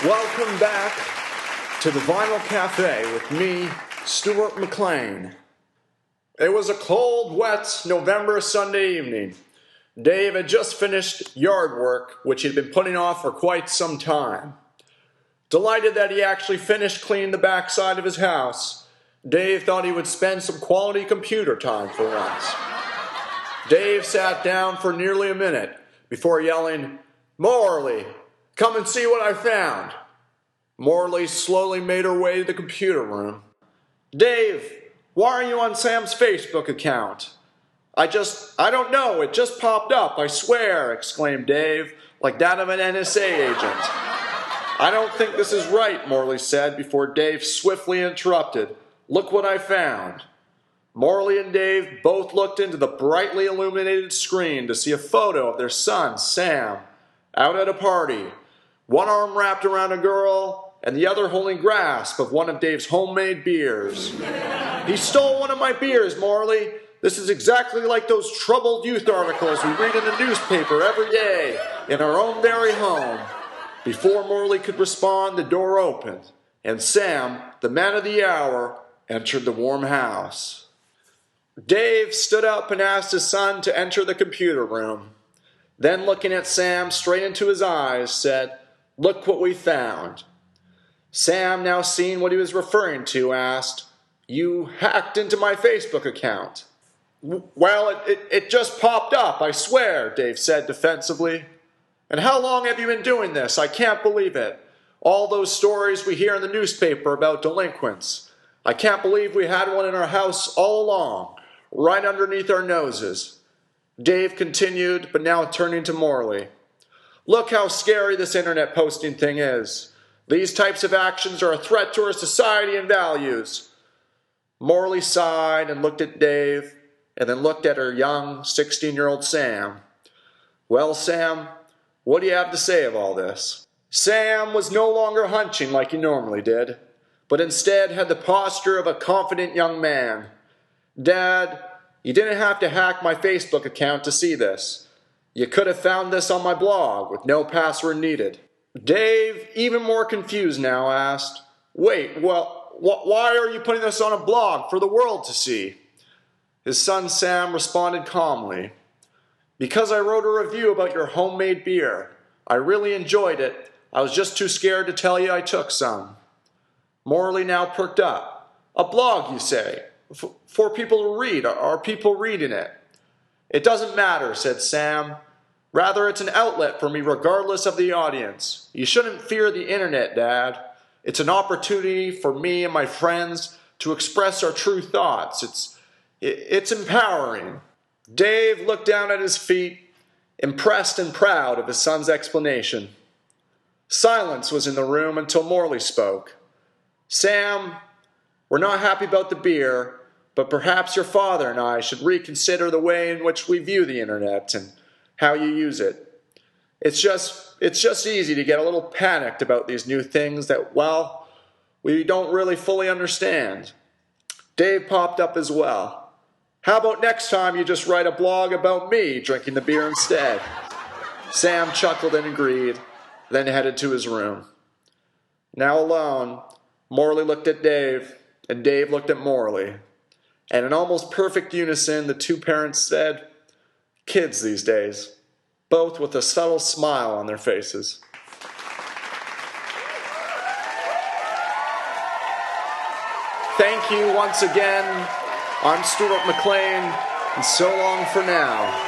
Welcome back to the Vinyl Cafe with me, Stuart McLean. It was a cold, wet November Sunday evening. Dave had just finished yard work, which he'd been putting off for quite some time. Delighted that he actually finished cleaning the backside of his house, Dave thought he would spend some quality computer time for once. Dave sat down for nearly a minute before yelling, "Morley, come and see what I found." Morley slowly made her way to the computer room. "Dave, why are you on Sam's Facebook account?" I don't know, it just popped up, I swear," exclaimed Dave, like that of an NSA agent. "I don't think this is right," Morley said before Dave swiftly interrupted. "Look what I found." Morley and Dave both looked into the brightly illuminated screen to see a photo of their son, Sam, out at a party, one arm wrapped around a girl and the other holding grasp of one of Dave's homemade beers. "He stole one of my beers, Morley. This is exactly like those troubled youth articles we read in the newspaper every day in our own very home." Before Morley could respond, the door opened, and Sam, the man of the hour, entered the warm house. Dave stood up and asked his son to enter the computer room. Then, looking at Sam straight into his eyes, said, "Look what we found." Sam, now seeing what he was referring to, asked, "You hacked into my Facebook account?" "Well, it just popped up, I swear," Dave said defensively. "And how long have you been doing this? I can't believe it. All those stories we hear in the newspaper about delinquents. I can't believe we had one in our house all along, right underneath our noses." Dave continued, but now turning to Morley. "Look how scary this internet posting thing is. These types of actions are a threat to our society and values." Morley sighed and looked at Dave, and then looked at her young 16-year-old Sam. "Well, Sam, what do you have to say of all this?" Sam was no longer hunching like he normally did, but instead had the posture of a confident young man. "Dad, you didn't have to hack my Facebook account to see this. You could have found this on my blog with no password needed." Dave, even more confused now, asked, "Wait, well, why are you putting this on a blog for the world to see?" His son Sam responded calmly, "Because I wrote a review about your homemade beer. I really enjoyed it. I was just too scared to tell you I took some." Morley now perked up. "A blog, you say? For people to read. Are people reading it?" "It doesn't matter," said Sam. "Rather, it's an outlet for me regardless of the audience. You shouldn't fear the internet, Dad. It's an opportunity for me and my friends to express our true thoughts. It's empowering." Dave looked down at his feet, impressed and proud of his son's explanation. Silence was in the room until Morley spoke. "Sam, we're not happy about the beer, but perhaps your father and I should reconsider the way in which we view the internet and how you use it. It's just easy to get a little panicked about these new things that, well, we don't really fully understand." Dave popped up as well. "How about next time you just write a blog about me drinking the beer instead?" Sam chuckled and agreed, then headed to his room. Now alone, Morley looked at Dave, and Dave looked at Morley. And in almost perfect unison, the two parents said, "Kids these days," both with a subtle smile on their faces. Thank you once again. I'm Stuart McLean, and so long for now.